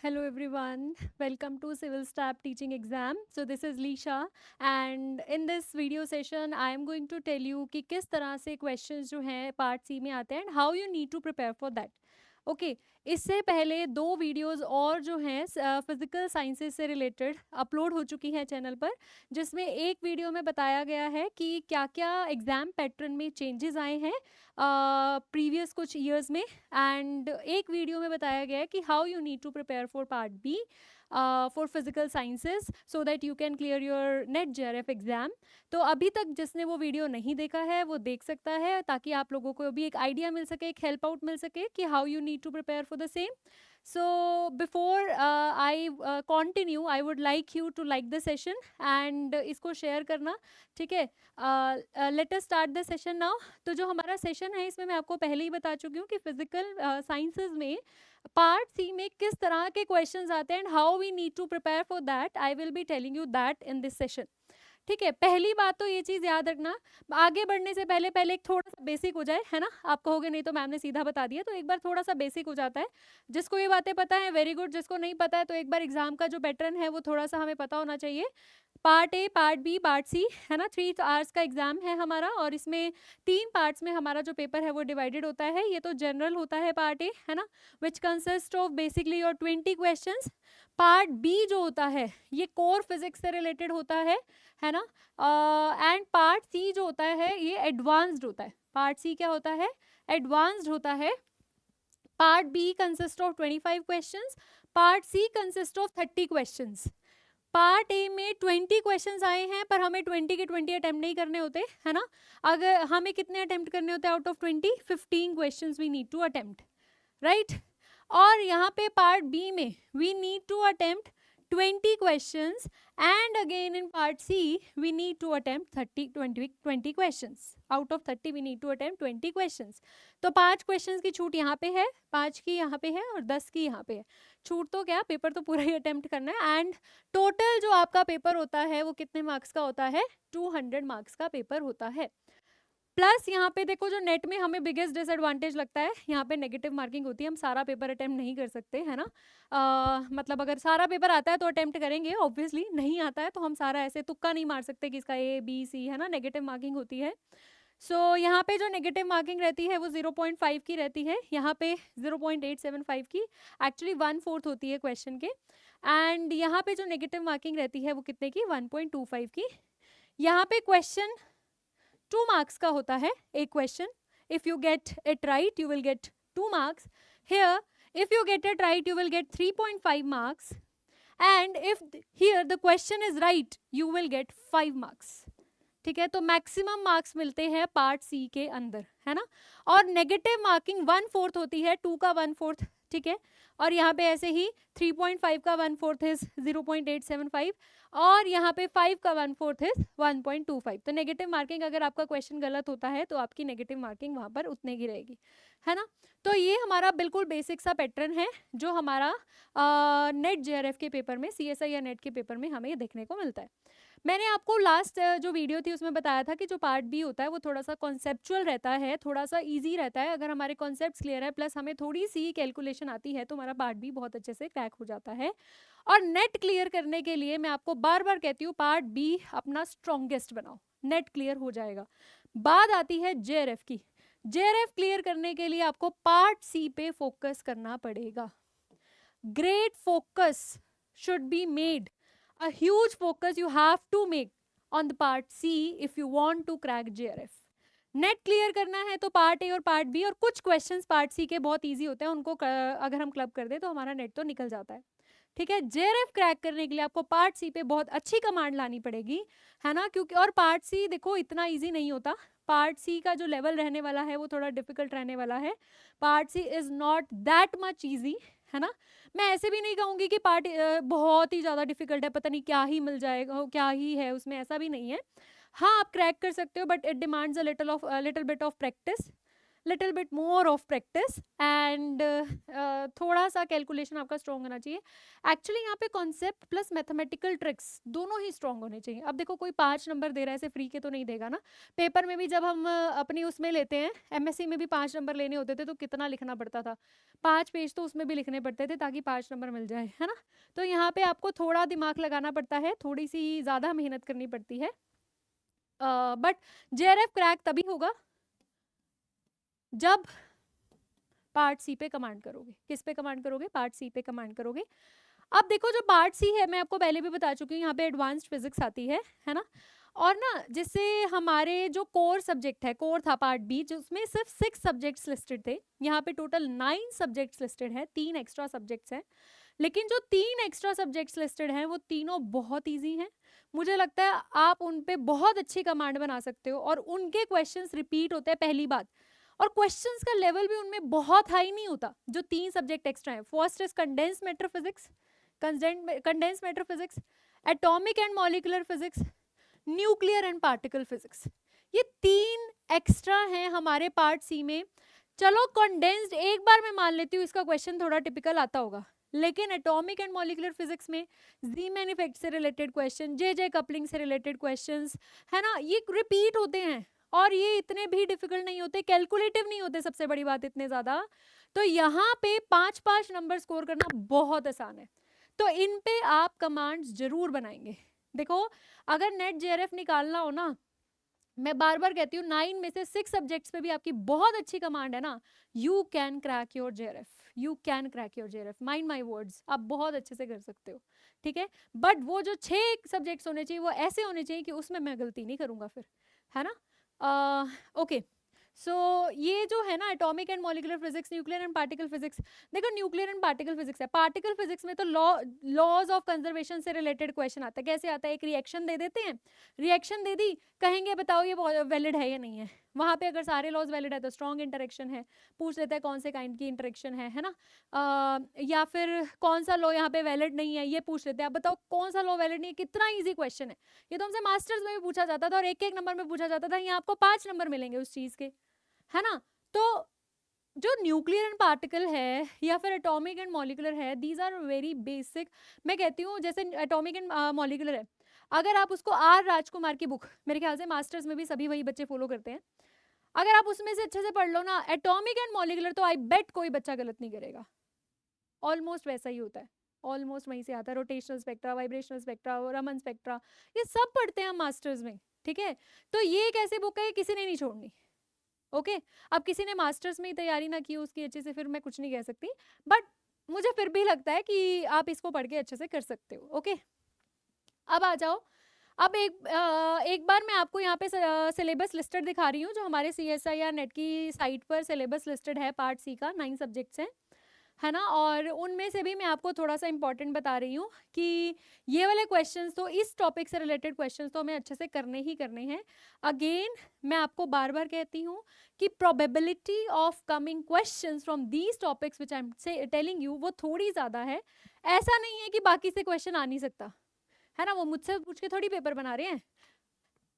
Hello everyone, welcome to Civil Staff Teaching Exam. So this is Lisha and in this video session I am going to tell you कि किस तरह से questions जो हैं part C में आते हैं and how you need to prepare for that. Okay इससे पहले 2 वीडियोस और जो हैं फिजिकल साइंसेस से रिलेटेड अपलोड हो चुकी हैं चैनल पर, जिसमें एक वीडियो में बताया गया है कि क्या क्या एग्ज़ाम पैटर्न में चेंजेस आए हैं प्रीवियस कुछ ईयर्स में, एंड एक वीडियो में बताया गया है कि how you need to prepare for part B for physical sciences so that you can clear your NET JRF exam. तो अभी तक जिसने वो वीडियो नहीं देखा है वो देख सकता है, ताकि आप लोगों को भी एक आइडिया मिल सके, एक हेल्प आउट मिल सके कि how you need to prepare for the same. So before I continue, I would like you to like the session and इसको share करना, ठीक है. Let us start the session now. तो जो हमारा सेशन है इसमें मैं आपको पहले ही बता चुकी हूँ कि फिजिकल साइंसेज में पार्ट सी में किस तरह के क्वेश्चंस आते हैं and how we need to prepare for that. I will be telling you that in this session. ठीक है, पहली बात तो ये चीज़ याद रखना, आगे बढ़ने से पहले पहले एक थोड़ा सा बेसिक हो जाए, है ना. आप कहोगे नहीं तो मैम ने सीधा बता दिया, तो एक बार थोड़ा सा बेसिक हो जाता है. जिसको ये बातें पता है वेरी गुड, जिसको नहीं पता है तो एक बार एग्जाम का जो पैटर्न है वो थोड़ा सा हमें पता होना चाहिए. Part A, part B, part C, है ना. 3 आवर्स का एग्जाम है हमारा और इसमें 3 पार्ट्स में हमारा जो पेपर है वो डिवाइडेड होता है. ये तो जनरल होता है पार्ट ए, है ना, which consist of basically your 20 questions. Part B जो होता है ये कोर फिजिक्स से रिलेटेड होता है ना. एंड पार्ट सी जो होता है ये एडवांस्ड होता है. पार्ट सी क्या होता है? एडवांस्ड होता है. Part B consist of 25 questions, part C consist of 30 questions. Part A में 20 क्वेश्चंस आए हैं पर हमें 20 के 20 अटेम्प्ट नहीं करने होते, है ना. अगर हमें कितने अटेम्प्ट करने होते हैं out of 20? 15 questions we need to attempt, right. और यहाँ पे पार्ट बी में we need to attempt 20 questions and again in part C we need to attempt 20 questions. Out of 30 we need to attempt 20 questions. तो 5 questions की छूट यहाँ पे है, 5 की यहाँ पे है और 10 की यहाँ पे है. छूट तो क्या, पेपर तो पूरा ही अटेम्प्ट करना है. एंड टोटल जो आपका पेपर होता है वो कितने मार्क्स का होता है? 200 मार्क्स का पेपर होता है. प्लस यहाँ पे देखो जो नेट में हमें बिगेस्ट डिसएडवांटेज लगता है, यहाँ पे नेगेटिव मार्किंग होती है. हम सारा पेपर अटेम्प्ट नहीं कर सकते, है ना. मतलब अगर सारा पेपर आता है तो अटेम्प्ट करेंगे, ऑब्वियसली नहीं आता है तो हम सारा ऐसे तुक्का नहीं मार सकते कि इसका ए बी सी, है ना. नेगेटिव मार्किंग होती है. सो यहाँ पे जो नेगेटिव मार्किंग रहती है वो 0.5 की रहती है, यहाँ पे 0.875 की, एक्चुअली 1/4 होती है क्वेश्चन के. एंड यहाँ पे जो नेगेटिव मार्किंग रहती है वो कितने की? 1.25 की. यहाँ पे क्वेश्चन 2 मार्क्स का होता है एक question. If you get it right you will get 2 marks. Here if you get it right you will get 3.5 marks and if here the question is right you will get 5 marks. ठीक है, तो maximum marks मिलते हैं part सी के अंदर, है ना. और नेगेटिव मार्किंग 1/4 होती है, 2 का 1/4, ठीक है. और यहाँ पे ऐसे ही 3.5 का 1/4 इज 0.875 और यहाँ पे 5 का 1/4 इज 1.25. तो नेगेटिव मार्किंग अगर आपका क्वेश्चन गलत होता है तो आपकी नेगेटिव मार्किंग वहाँ पर उतने की रहेगी, है ना. तो ये हमारा बिल्कुल बेसिक सा पैटर्न है जो हमारा नेट जेआरएफ के पेपर में, सीएसआई या नेट के पेपर में हमें देखने को मिलता है. मैंने आपको लास्ट जो वीडियो थी उसमें बताया था कि जो पार्ट बी होता है वो थोड़ा सा कॉन्सेप्चुअल रहता है, थोड़ा सा इजी रहता है. अगर हमारे कॉन्सेप्ट्स क्लियर है प्लस हमें थोड़ी सी कैलकुलेशन आती है तो हमारा पार्ट बी बहुत अच्छे से क्रैक हो जाता है. और नेट क्लियर करने के लिए मैं आपको बार बार कहती हूँ पार्ट बी अपना स्ट्रॉन्गेस्ट बनाओ, नेट क्लियर हो जाएगा. बात आती है जेआरएफ की. जेआरएफ क्लियर करने के लिए आपको पार्ट सी पे फोकस करना पड़ेगा. Great focus should be made, a huge focus you have to make on the part C if you want to crack JRF. Net clear करना है तो पार्ट ए और पार्ट बी और कुछ क्वेश्चंस पार्ट सी के बहुत इजी होते हैं, उनको अगर हम क्लब कर दे तो हमारा नेट तो निकल जाता है, ठीक है. जेआरएफ क्रैक करने के लिए आपको पार्ट सी पे बहुत अच्छी कमांड लानी पड़ेगी, है ना. क्योंकि और पार्ट सी देखो इतना इजी नहीं होता. पार्ट सी का जो लेवल रहने वाला है वो थोड़ा डिफिकल्ट रहने वाला है. Part C is not that much easy, है ना. मैं ऐसे भी नहीं कहूँगी कि पार्ट बहुत ही ज़्यादा डिफिकल्ट है, पता नहीं क्या ही मिल जाएगा, क्या ही है उसमें, ऐसा भी नहीं है. हाँ आप क्रैक कर सकते हो but it demands a little bit of practice, little bit more of practice and थोड़ा सा कैलकुलेशन आपका स्ट्रॉन्ग होना चाहिए. एक्चुअली यहाँ पे कॉन्सेप्ट प्लस मैथमेटिकल ट्रिक्स दोनों ही स्ट्रॉन्ग होने चाहिए. अब देखो कोई 5 नंबर दे रहा है, ऐसे फ्री के तो नहीं देगा ना. पेपर में भी जब हम अपनी उसमें लेते हैं, एमएससी में भी 5 नंबर लेने होते थे तो कितना लिखना पड़ता था, 5 पेज तो उसमें भी लिखने पड़ते थे ताकि 5 नंबर मिल जाए, है ना. तो यहाँ पे आपको थोड़ा दिमाग लगाना पड़ता है, थोड़ी सी ज़्यादा मेहनत करनी पड़ती है. बट जेआरएफ क्रैक तभी होगा जब पार्ट सी पे कमांड करोगे. किस पे कमांड करोगे? पार्ट सी पे कमांड करोगे. अब देखो जो पार्ट सी है, मैं आपको पहले भी बता चुकी हूँ, यहाँ पे एडवांस्ड फिजिक्स आती है ना. और ना जिससे हमारे जो कोर सब्जेक्ट है, कोर था पार्ट बी, जिसमें सिर्फ 6 सब्जेक्ट्स लिस्टेड थे. यहाँ पे टोटल 9 सब्जेक्ट्स लिस्टेड है, 3 एक्स्ट्रा सब्जेक्ट्स हैं. लेकिन जो 3 एक्स्ट्रा सब्जेक्ट्स लिस्टेड हैं वो तीनों बहुत ईजी हैं. मुझे लगता है आप उन पे बहुत अच्छी कमांड बना सकते हो, और उनके क्वेश्चंस रिपीट होते हैं, पहली बात. और क्वेश्चंस का लेवल भी उनमें बहुत हाई नहीं होता. जो 3 सब्जेक्ट एक्स्ट्रा हैं, first is condensed matter physics, condensed matter physics, atomic and molecular physics, nuclear and particle physics. ये 3 एक्स्ट्रा हैं हमारे पार्ट सी में. चलो कंडेंस्ड एक बार मैं मान लेती हूँ, इसका क्वेश्चन थोड़ा टिपिकल आता होगा. लेकिन एटॉमिक एंड मॉलिक्यूलर फिजिक्स में ज़ीमैन इफेक्ट से रिलेटेड क्वेश्चन, जे कपलिंग से रिलेटेड क्वेश्चंस, है ना, ये रिपीट होते हैं. और ये इतने भी डिफिकल्ट नहीं होते, कैलकुलेटिव नहीं होते, सबसे बड़ी बात इतने ज़्यादा. तो यहाँ पे 5-5 नंबर स्कोर करना बहुत आसान है. तो इन पे आप कमांड्स जरूर बनाएंगे. देखो अगर नेट जेआरएफ निकालना हो ना, मैं बार बार कहती हूँ 9 में से 6 सब्जेक्ट्स पे भी आपकी बहुत अच्छी कमांड है ना, you can crack your JRF. You can crack your JRF, mind my words, आप बहुत अच्छे से कर सकते हो. ठीक है, बट वो जो 6 सब्जेक्ट्स होने चाहिए वो ऐसे होने चाहिए कि उसमें मैं गलती नहीं करूंगा फिर, है ना. ओके, सो ये जो है ना atomic and molecular physics, nuclear and particle physics. देखो न्यूक्लियर एंड पार्टिकल फिजिक्स है, पार्टिकल फिजिक्स में तो लॉज ऑफ कंजर्वेशन से रिलेटेड क्वेश्चन आता है. कैसे आता है? एक रिएक्शन दे देते हैं, रिएक्शन दे दी, कहेंगे बताओ ये वैलिड है या नहीं है. वहाँ पे अगर सारे लॉज वैलिड है तो स्ट्रॉन्ग इंटरेक्शन है, पूछ लेते हैं कौन से काइंड की इंटरेक्शन है ना. या फिर कौन सा लॉ यहाँ पे वैलिड नहीं है ये पूछ लेते हैं, आप बताओ कौन सा लॉ वैलिड नहीं है. कितना ईजी क्वेश्चन है ये. तो हमसे मास्टर्स में भी पूछा जाता था और एक नंबर में पूछा जाता था. यहाँ आपको 5 नंबर मिलेंगे उस चीज के, है ना. तो जो न्यूक्लियर एंड पार्टिकल है या फिर एटॉमिक एंड मॉलिक्यूलर है, दीज आर वेरी बेसिक. मैं कहती हूँ जैसे एटॉमिक एंड मॉलिक्यूलर है, अगर आप उसको आर राजकुमार की बुक, मेरे ख्याल से मास्टर्स में भी सभी वही बच्चे फॉलो करते हैं, अगर आप उसमें से अच्छे से पढ़ लो ना एटॉमिक एंड मॉलिक्यूलर, तो आई बेट कोई बच्चा गलत नहीं करेगा. ऑलमोस्ट वैसा ही होता है, ऑलमोस्ट वहीं से आता है. Rotational spectra, vibrational spectra, Raman spectra, ये सब पढ़ते हैं हम मास्टर्स में. ठीक है, तो ये एक ऐसी बुक है किसी ने नहीं छोड़नी. ओके, अब किसी ने मास्टर्स में ही तैयारी ना की उसकी अच्छे से, फिर मैं कुछ नहीं कह सकती, बट मुझे फिर भी लगता है कि आप इसको पढ़ के अच्छे से कर सकते हो. ओके, अब आ जाओ. अब एक बार मैं आपको यहाँ पे सिलेबस लिस्टेड दिखा रही हूँ, जो हमारे CSIR नेट की साइट पर सिलेबस लिस्टेड है. पार्ट सी का 9 सब्जेक्ट्स हैं, है ना. और उनमें से भी मैं आपको थोड़ा सा इंपॉर्टेंट बता रही हूँ कि ये वाले क्वेश्चंस, तो इस टॉपिक से रिलेटेड क्वेश्चंस तो हमें अच्छे से करने ही करने हैं. अगेन मैं आपको बार बार कहती हूँ कि probability of coming questions from these topics which I am telling you, वो थोड़ी ज़्यादा है. ऐसा नहीं है कि बाकी से क्वेश्चन आ नहीं सकता, है ना. वो मुझसे पूछ के थोड़ी पेपर बना रहे हैं.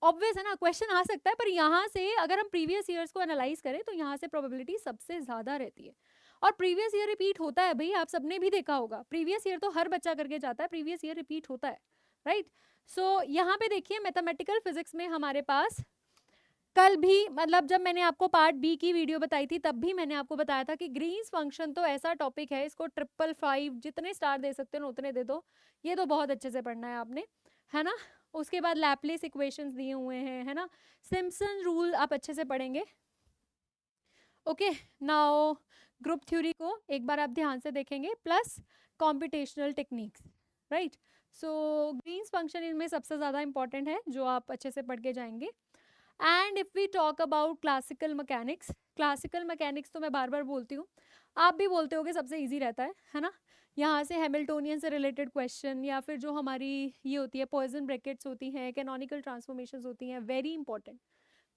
ऑब्वियस है ना, क्वेश्चन आ सकता है, पर यहाँ से अगर हम प्रीवियस ईयर्स को एनालाइज करें तो यहाँ से प्रोबेबिलिटी सबसे ज़्यादा रहती है. और प्रीवियस ईयर रिपीट होता है भाई, आप सबने भी देखा होगा. प्रीवियस ईयर तो हर बच्चा करके जाता है, प्रीवियस ईयर रिपीट होता है, राइट. सो यहाँ पे देखिए मैथमेटिकल फिजिक्स में हमारे पास कल भी, मतलब जब मैंने आपको पार्ट बी की वीडियो बताई थी तब भी मैंने आपको बताया था कि ग्रीन्स फंक्शन तो ऐसा टॉपिक है, इसको 555 जितने स्टार दे सकते हो उतने दे दो. ये तो बहुत अच्छे से पढ़ना है आपने, है ना. उसके बाद लैप्लेस इक्वेशंस दिए हुए हैं, है ना. सिम्पसन रूल आप अच्छे से पढ़ेंगे. ओके, नाउ ग्रुप थ्योरी को एक बार आप ध्यान से देखेंगे, प्लस कॉम्पिटेशनल टेक्निक्स, राइट. सो ग्रीन्स फंक्शन इनमें सबसे ज़्यादा इंपॉर्टेंट है, जो आप अच्छे से पढ़ के जाएंगे. And if we talk about classical mechanics, classical mechanics तो मैं बार बार बोलती हूँ, आप भी बोलते होगे सबसे इजी रहता है ना. यहाँ से हैमिल्टोनियन से रिलेटेड क्वेश्चन, या फिर जो हमारी ये होती है पॉइजन ब्रैकेट्स होती हैं, कैनोनिकल ट्रांसफॉर्मेशंस होती हैं, very important,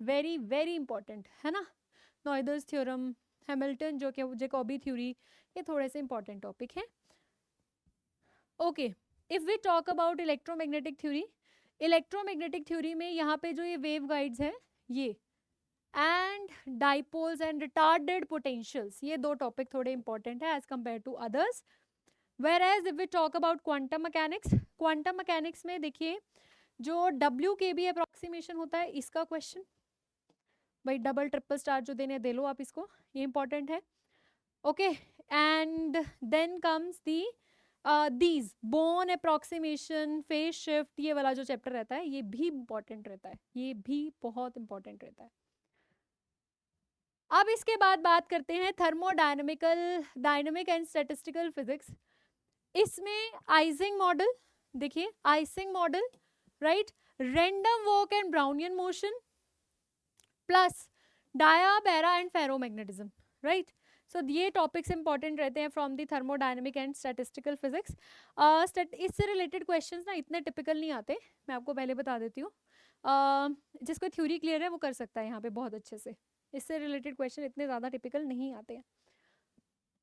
very very important, है ना. नॉइदर्स थ्योरम, हैमिल्टन जो कि जैकोबी थ्योरी, ये थोड़े से इंपॉर्टेंट टॉपिक हैं. Okay, if we talk about electromagnetic theory, electromagnetic theory में यहाँ पे जो ये वेव गाइड्स हैं, ये and dipoles and retarded potentials, ये दो टॉपिक थोड़े इंपॉर्टेंट है as compared to others. Whereas if we talk about quantum mechanics में देखिए जो डब्ल्यू के बी अप्रोक्सीमेशन होता है, इसका क्वेश्चन भाई डबल ट्रिपल स्टार जो देने दे लो आप इसको, ये इंपॉर्टेंट है. Okay, and then comes the these Born approximation, phase shift, ये वाला जो चैप्टर रहता है ये भी इंपॉर्टेंट रहता है, ये भी बहुत इंपॉर्टेंट रहता है. अब इसके बाद बात करते हैं thermodynamical, dynamic and statistical physics. इसमें आइजिंग मॉडल, देखिए Ising model, right, random walk and Brownian motion plus डायाबैरा एंड फेरोमैग्नेटिज्म, राइट. सो ये टॉपिक्स इंपॉर्टेंट रहते हैं from the thermodynamic and statistical physics. इससे रिलेटेड क्वेश्चंस ना इतने टिपिकल नहीं आते, मैं आपको पहले बता देती हूँ. जिसको थ्योरी क्लियर है वो कर सकता है यहाँ पे बहुत अच्छे से, इससे रिलेटेड क्वेश्चन इतने ज़्यादा टिपिकल नहीं आते हैं.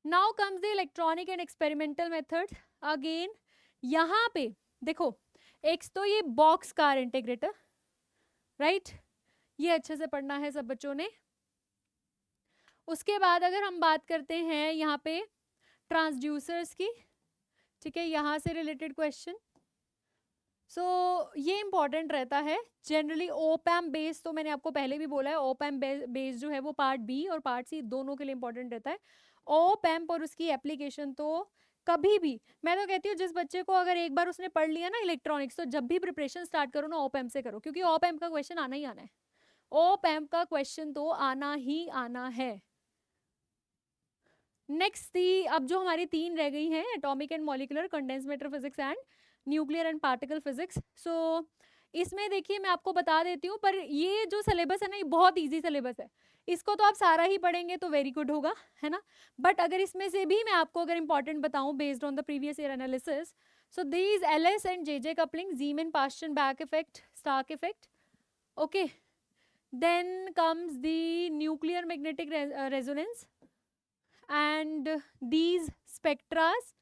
Now comes the electronic and experimental method. Again यहाँ पे देखो, एक तो ये बॉक्स कार इंटीग्रेटर, राइट, ये अच्छे से पढ़ना है सब बच्चों ने. उसके बाद अगर हम बात करते हैं यहाँ पे ट्रांसड्यूसर्स की, ठीक है, यहाँ से रिलेटेड क्वेश्चन. सो ये इंपॉर्टेंट रहता है जनरली. ओपैम बेस तो मैंने आपको पहले भी बोला है, ओपैम बेस जो है वो पार्ट बी और पार्ट सी दोनों के लिए इंपॉर्टेंट रहता है. ओपैम्प और उसकी एप्लीकेशन तो कभी भी, मैं तो कहती हूँ जिस बच्चे को अगर एक बार उसने पढ़ लिया ना इलेक्ट्रॉनिक्स, तो जब भी प्रिपरेशन स्टार्ट करो ना ओपैम्प से करो, क्योंकि ओपैम्प का क्वेश्चन आना ही आना है. ओपैम्प का क्वेश्चन तो आना ही आना है. नेक्स्ट थी, अब जो हमारी तीन रह गई हैं, atomic and molecular, condensed matter physics and nuclear and particle physics. So इसमें देखिए मैं आपको बता देती हूँ, पर ये जो सिलेबस है ना ये बहुत इजी सिलेबस है, इसको तो आप सारा ही पढ़ेंगे तो वेरी गुड होगा, है ना. बट अगर इसमें से भी मैं आपको अगर इंपॉर्टेंट बताऊँ based on the previous year analysis, so these LS and JJ coupling, Zeeman Paschen back effect, Stark effect. Okay, then comes the nuclear magnetic resonance and these spectras.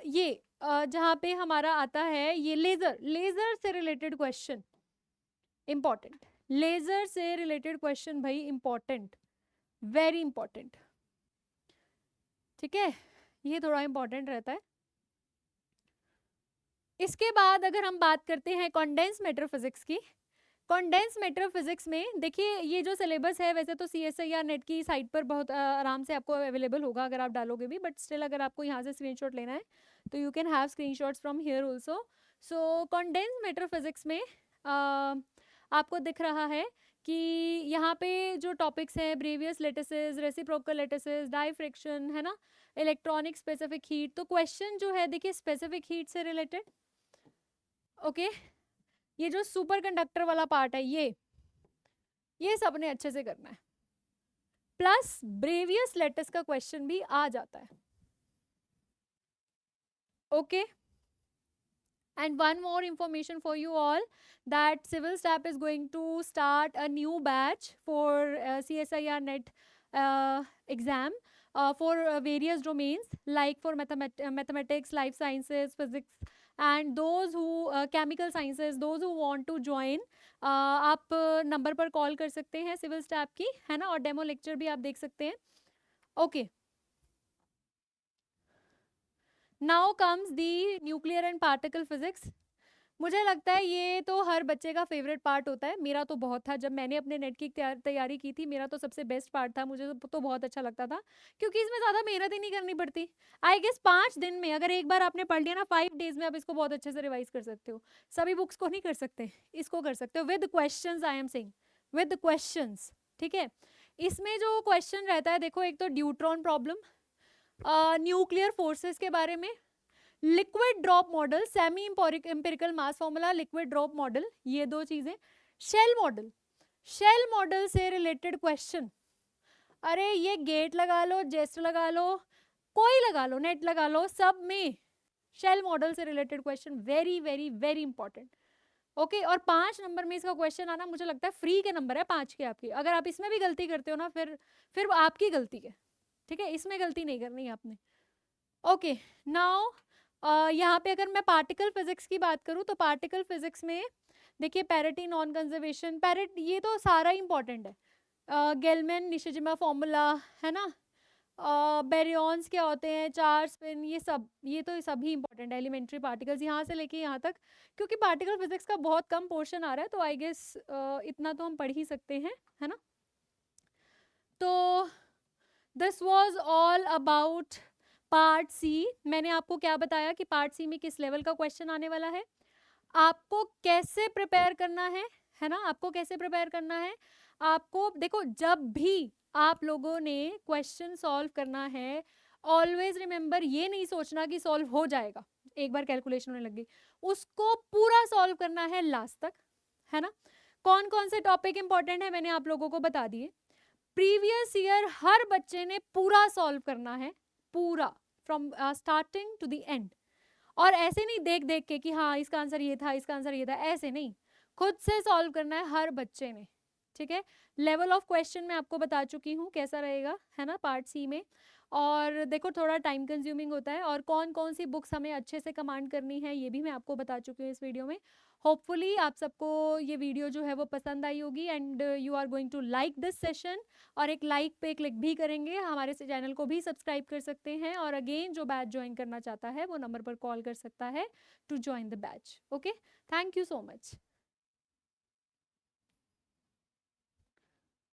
ये जहाँ पे हमारा आता है ये लेजर, लेजर से related question important, लेजर से रिलेटेड क्वेश्चन भाई इंपॉर्टेंट, वेरी इंपॉर्टेंट, ठीक है, ये थोड़ा इंपॉर्टेंट रहता है. इसके बाद अगर हम बात करते हैं कंडेंस मैटर फिजिक्स की, कंडेंस मैटर फिजिक्स में देखिए ये जो सिलेबस है वैसे तो CSIR नेट की साइट पर बहुत आराम से आपको अवेलेबल होगा अगर आप डालोगे भी, बट स्टिल अगर आपको यहाँ से स्क्रीनशॉट लेना है तो you can have screenshots from here also. So condense matter physics में आपको दिख रहा है कि यहाँ पे जो टॉपिक्स हैं ब्रेवियस लेटिसेस, रेसिप्रोकल लेटिसेस, डाई फ्रिक्शन, है ना, इलेक्ट्रॉनिक स्पेसिफिक हीट. तो क्वेश्चन जो है देखिए स्पेसिफिक हीट से रिलेटेड, ओके, ये जो सुपर कंडक्टर वाला पार्ट है ये सबने अच्छे से करना है, प्लस ब्रेवियस लेटिस का क्वेश्चन भी आ जाता है. Okay, and one more information for you all that civil staff is going to start a new batch for CSIR net exam for various domains like for mathematics, life sciences, physics and those who chemical sciences, those who want to join आप number पर call कर सकते हैं civil staff की, है ना, और demo lecture भी आप देख सकते हैं. Okay, now comes the nuclear and particle physics. मुझे लगता है ये तो हर बच्चे का फेवरेट पार्ट होता है, मेरा तो बहुत था, जब मैंने अपने नेट की तैयारी की थी मेरा तो सबसे बेस्ट पार्ट था, मुझे तो बहुत अच्छा लगता था क्योंकि इसमें ज़्यादा मेहनत ही नहीं करनी पड़ती. आई गेस 5 दिन में अगर एक बार आपने पढ़ लिया ना, 5 डेज में आप इसको बहुत अच्छे से रिवाइज कर सकते हो. सभी बुक्स को नहीं कर सकते, इसको कर सकते हो with questions, I am saying with questions, ठीक है. इसमें जो क्वेश्चन रहता है देखो, एक तो ड्यूट्रॉन प्रॉब्लम, न्यूक्लियर फोर्सेस के बारे में, liquid drop model, semi empirical मास फॉर्मूला, लिक्विड ड्रॉप मॉडल, ये दो चीजें. शेल मॉडल, शेल मॉडल से रिलेटेड क्वेश्चन, अरे ये गेट लगा लो, जेस्ट लगा लो, कोई लगा लो, नेट लगा लो, सब में शेल मॉडल से related question very very very important. Okay, और 5 नंबर में इसका क्वेश्चन आना मुझे लगता है फ्री के नंबर है 5 के आपकी. अगर आप इसमें भी गलती करते हो ना फिर आपकी गलती है, ठीक है, इसमें गलती नहीं करनी है आपने. ओके, नाउ यहाँ पे अगर मैं पार्टिकल फिजिक्स की बात करूँ तो पार्टिकल फिजिक्स में देखिए पैरिटी नॉन कंजर्वेशन, पैरिट ये तो सारा इंपॉर्टेंट है, गेलमैन निशिजिमा फॉर्मूला है ना, बेरियॉन्स क्या होते हैं, चार स्पिन, ये तो सभी इंपॉर्टेंट है, एलिमेंट्री पार्टिकल्स यहाँ से लेके यहाँ तक, क्योंकि पार्टिकल फिजिक्स का बहुत कम पोर्शन आ रहा है तो आई गेस इतना तो हम पढ़ ही सकते हैं, है ना। तो this was all about part C. मैंने आपको क्या बताया कि पार्ट सी में किस लेवल का क्वेश्चन आने वाला है, आपको कैसे प्रिपेयर करना है ना, आपको कैसे प्रिपेयर करना है। आपको देखो, जब भी आप लोगों ने क्वेश्चन सॉल्व करना है, ऑलवेज रिमेंबर, ये नहीं सोचना कि सॉल्व हो जाएगा, एक बार कैलकुलेशन होने लग गई, उसको पूरा सॉल्व करना है लास्ट तक, है ना। कौन कौन से टॉपिक इंपॉर्टेंट है मैंने आप लोगों को बता दिए। प्रीवियस ईयर हर बच्चे ने पूरा सॉल्व करना है, पूरा from starting to the end, और ऐसे नहीं देख देख के कि हाँ इसका आंसर ये था, इसका आंसर ये था, ऐसे नहीं, खुद से सॉल्व करना है हर बच्चे ने, ठीक है। लेवल ऑफ क्वेश्चन मैं आपको बता चुकी हूँ कैसा रहेगा, है ना, पार्ट सी में। और देखो थोड़ा टाइम कंज्यूमिंग होता है, और कौन कौन सी बुक्स हमें अच्छे से कमांड करनी है ये भी मैं आपको बता चुकी हूँ इस वीडियो में। होपफुली आप सबको ये वीडियो जो है वो पसंद आई होगी, and you are going to like this session, और एक लाइक पे क्लिक भी करेंगे, हमारे चैनल को भी सब्सक्राइब कर सकते हैं, और अगेन जो बैच ज्वाइन करना चाहता है वो नंबर पर कॉल कर सकता है to join the batch. Okay, thank you so much.